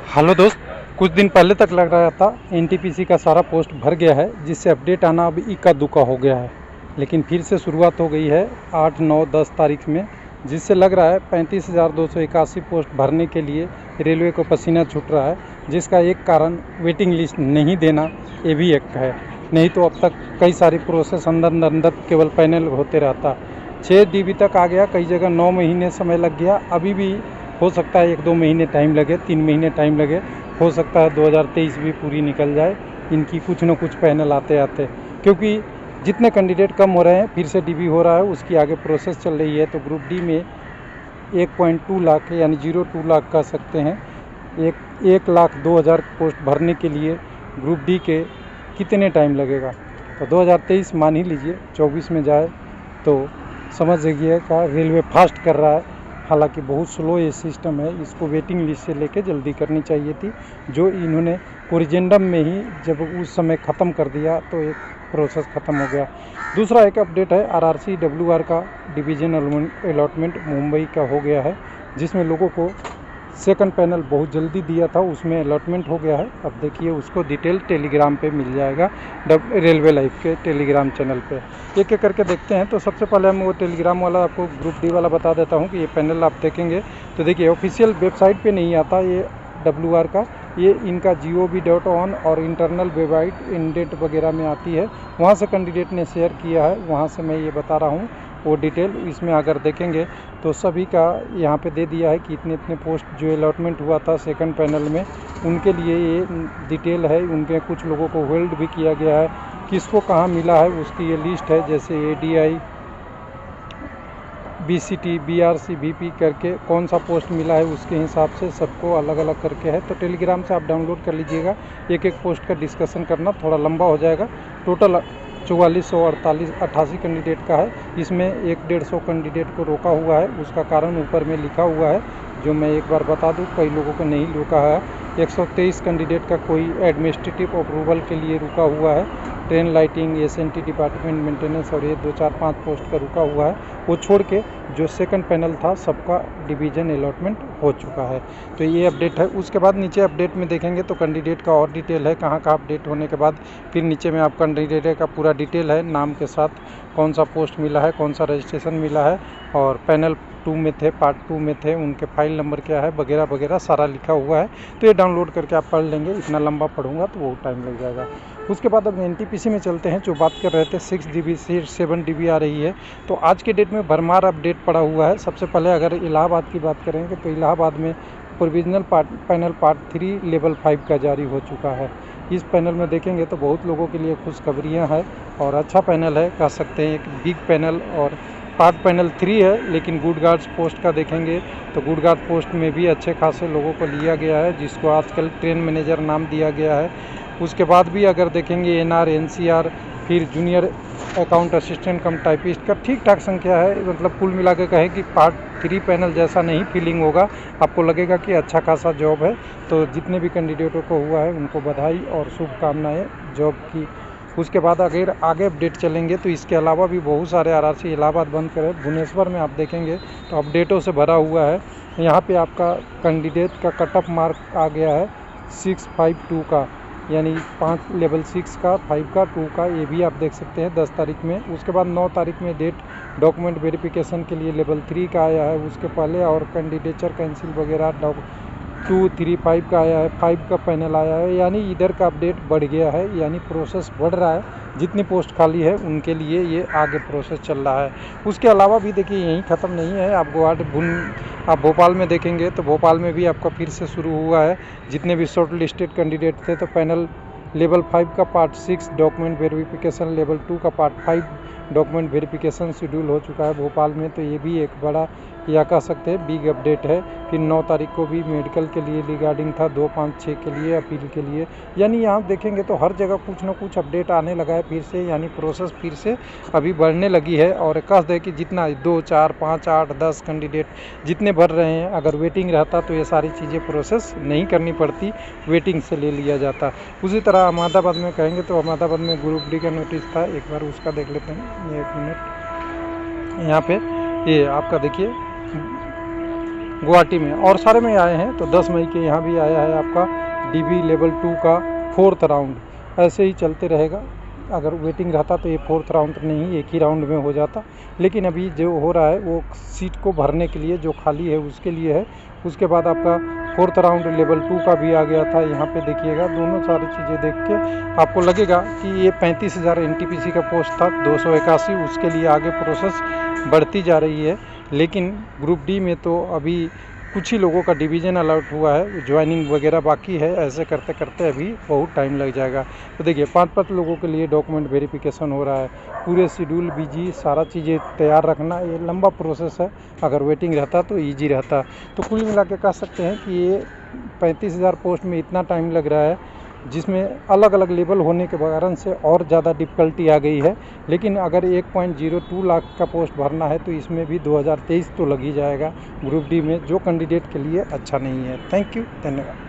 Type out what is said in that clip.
Hello दोस्त। कुछ दिन पहले तक लग रहा था एनटीपीसी का सारा पोस्ट भर गया है, जिससे अपडेट आना अब इक्का दुक्का हो गया है। लेकिन फिर से शुरुआत हो गई है 8, 9, 10 तारीख में, जिससे लग रहा है 35,281 पोस्ट भरने के लिए रेलवे को पसीना छूट रहा है। जिसका एक कारण वेटिंग लिस्ट नहीं देना, ये भी एक है। नहीं तो अब तक कई सारी प्रोसेस अंदर अंदर केवल पैनल होते रहता। 6 DB तक आ गया, कई जगह 9 महीने समय लग गया। अभी भी हो सकता है 1-2 महीने टाइम लगे, 3 महीने टाइम लगे। हो सकता है 2023 भी पूरी निकल जाए इनकी कुछ न कुछ पैनल आते आते, क्योंकि जितने कैंडिडेट कम हो रहे हैं फिर से डीबी हो रहा है, उसकी आगे प्रोसेस चल रही है। तो ग्रुप डी में 1.2 लाख यानी 0.2 लाख कह सकते हैं, 1,02,000 पोस्ट भरने के लिए ग्रुप डी के कितने टाइम लगेगा। तो 2023 मान ही लीजिए 24 में जाए तो समझ जाइए का रेलवे फास्ट कर रहा है। हालांकि बहुत स्लो ये सिस्टम है, इसको वेटिंग लिस्ट से लेके जल्दी करनी चाहिए थी, जो इन्होंने कोरिजेंडम में ही जब उस समय ख़त्म कर दिया तो एक प्रोसेस ख़त्म हो गया। दूसरा एक अपडेट है आरआरसी डब्ल्यूआर का डिवीजन अलॉटमेंट मुंबई का हो गया है, जिसमें लोगों को सेकंड पैनल बहुत जल्दी दिया था, उसमें अलॉटमेंट हो गया है। अब देखिए उसको डिटेल टेलीग्राम पे मिल जाएगा, रेलवे लाइफ के टेलीग्राम चैनल पे। एक एक करके देखते हैं। तो सबसे पहले हम वो टेलीग्राम वाला आपको ग्रुप डी वाला बता देता हूँ कि ये पैनल आप देखेंगे तो देखिए ऑफिशियल वेबसाइट पे नहीं आता ये डब्ल्यूआर का, ये इनका gov.on और इंटरनल वेबसाइट इंडेट वगैरह में आती है, वहाँ से कैंडिडेट ने शेयर किया है, वहाँ से मैं ये बता रहा हूँ वो डिटेल। इसमें अगर देखेंगे तो सभी का यहाँ पे दे दिया है कि इतने इतने पोस्ट जो अलॉटमेंट हुआ था सेकंड पैनल में, उनके लिए ये डिटेल है। उनके कुछ लोगों को होल्ड भी किया गया है, किसको कहाँ मिला है उसकी ये लिस्ट है। जैसे ADI, BCT, BRC, BP करके कौन सा पोस्ट मिला है उसके हिसाब से सबको अलग अलग करके है। तो टेलीग्राम से आप डाउनलोड कर लीजिएगा। एक एक पोस्ट का डिस्कशन करना थोड़ा लंबा हो जाएगा। टोटल 4488 कैंडिडेट का है, इसमें 150 कैंडिडेट को रोका हुआ है। उसका कारण ऊपर में लिखा हुआ है, जो मैं एक बार बता दूं, कई लोगों को नहीं रोका है। 123 कैंडिडेट का कोई एडमिनिस्ट्रेटिव अप्रूवल के लिए रुका हुआ है, train lighting, SNT department maintenance, और ये 2, 4, 5 पोस्ट का रुका हुआ है। वो छोड़ के जो सेकंड पैनल था सबका डिवीजन अलॉटमेंट हो चुका है। तो ये अपडेट है। उसके बाद नीचे अपडेट में देखेंगे तो कैंडिडेट का और डिटेल है, कहाँ कहाँ अपडेट होने के बाद फिर नीचे में आप कैंडिडेट का पूरा डिटेल है, नाम के साथ कौन सा पोस्ट मिला है, कौन सा रजिस्ट्रेशन मिला है, और पैनल 2 में थे, पार्ट 2 में थे, उनके फाइल नंबर क्या है वगैरह वगैरह सारा लिखा हुआ है। तो ये डाउनलोड करके आप पढ़ लेंगे। इतना लंबा पढ़ूंगा तो वो टाइम लग जाएगा। उसके बाद अब एनटीपीसी में चलते हैं। जो बात कर रहे थे 6 DB से 7 DB आ रही है, तो आज के डेट में भरमार अपडेट पड़ा हुआ है। सबसे पहले अगर इलाहाबाद की बात करेंगे तो इलाहाबाद में प्रोविजनल पैनल पार्ट 3 लेवल 5 का जारी हो चुका है। इस पैनल में देखेंगे तो बहुत लोगों के लिए खुशखबरियाँ हैं और अच्छा पैनल है, कह सकते हैं एक बिग पैनल। और पार्ट पैनल 3 है, लेकिन गुड गार्ड्स पोस्ट का देखेंगे तो गुड गार्ड पोस्ट में भी अच्छे खासे लोगों को लिया गया है, जिसको आजकल ट्रेन मैनेजर नाम दिया गया है। उसके बाद भी अगर देखेंगे NR, NCR, फिर जूनियर अकाउंट असिस्टेंट कम टाइपिस्ट का ठीक ठाक संख्या है। मतलब कुल मिला के कहें कि पार्ट 3 पैनल जैसा नहीं फीलिंग होगा, आपको लगेगा कि अच्छा खासा जॉब है। तो जितने भी कैंडिडेटों को हुआ है उनको बधाई और शुभकामनाएं जॉब की। उसके बाद अगर आगे अपडेट चलेंगे तो इसके अलावा भी बहुत सारे आरआरसी इलाहाबाद बंद करे। भुवनेश्वर में आप देखेंगे तो अपडेटों से भरा हुआ है। यहाँ पे आपका कैंडिडेट का कट ऑफ मार्क आ गया है 652 का, यानी 5 लेवल 6 का, 5 का, 2 का, ये भी आप देख सकते हैं 10 तारीख में। उसके बाद 9 तारीख में डेट डॉक्यूमेंट वेरिफिकेशन के लिए लेवल 3 का आया है। उसके पहले और कैंडिडेचर कैंसिल वगैरह 2, 3, 5 का आया है, 5 का पैनल आया है। यानी इधर का अपडेट बढ़ गया है, यानी प्रोसेस बढ़ रहा है। जितनी पोस्ट खाली है उनके लिए ये आगे प्रोसेस चल रहा है। उसके अलावा भी देखिए यहीं ख़त्म नहीं है। आप भोपाल में देखेंगे तो भोपाल में भी आपका फिर से शुरू हुआ है। जितने भी शॉर्ट लिस्टेड कैंडिडेट थे तो पैनल लेवल 5 का पार्ट 6 डॉक्यूमेंट वेरिफिकेशन, लेवल 2 का पार्ट 5 डॉक्यूमेंट वेरिफिकेशन शेड्यूल हो चुका है भोपाल में। तो ये भी एक बड़ा या कह सकते हैं बिग अपडेट है। फिर 9 तारीख को भी मेडिकल के लिए रिगार्डिंग था, 2, 5, 6 के लिए अपील के लिए। यानी यहाँ देखेंगे तो हर जगह कुछ ना कुछ अपडेट आने लगा है फिर से, यानी प्रोसेस फिर से अभी बढ़ने लगी है। और कह दे कि जितना 2, 4, 5, 8, 10 कैंडिडेट जितने भर रहे हैं, अगर वेटिंग रहता तो ये सारी चीज़ें प्रोसेस नहीं करनी पड़ती, वेटिंग से ले लिया जाता। उसी तरह अहमदाबाद में कहेंगे तो अहमदाबाद में ग्रुप डी का नोटिस था, एक बार उसका देख लेते हैं। 1 मिनट, यहाँ पे ये आपका देखिए गुवाहाटी में, और सारे में आए हैं। तो 10 मई के यहाँ भी आया है आपका DB लेवल 2 का 4th राउंड। ऐसे ही चलते रहेगा। अगर वेटिंग रहता तो ये 4th राउंड नहीं, एक ही राउंड में हो जाता। लेकिन अभी जो हो रहा है वो सीट को भरने के लिए, जो खाली है उसके लिए है। उसके बाद आपका 4th राउंड लेवल 2 का भी आ गया था। यहाँ पे देखिएगा, दोनों सारी चीज़ें देख के आपको लगेगा कि ये 35,000 NTPC का पोस्ट था, 281 उसके लिए आगे प्रोसेस बढ़ती जा रही है। लेकिन ग्रुप डी में तो अभी कुछ ही लोगों का डिवीज़न अलॉट हुआ है, ज्वाइनिंग वगैरह बाकी है। ऐसे करते करते अभी बहुत टाइम लग जाएगा। तो देखिए 5-5 लोगों के लिए डॉक्यूमेंट वेरिफिकेशन हो रहा है, पूरे शेड्यूल BG सारा चीज़ें तैयार रखना, ये लंबा प्रोसेस है। अगर वेटिंग रहता तो ईजी रहता। तो कुल मिला के कह सकते हैं कि ये 35,000 पोस्ट में इतना टाइम लग रहा है, जिसमें अलग अलग लेवल होने के कारण से और ज़्यादा डिफ़िकल्टी आ गई है। लेकिन अगर 1.02 लाख का पोस्ट भरना है तो इसमें भी 2023 तो लग ही जाएगा ग्रुप डी में, जो कैंडिडेट के लिए अच्छा नहीं है। थैंक यू, धन्यवाद।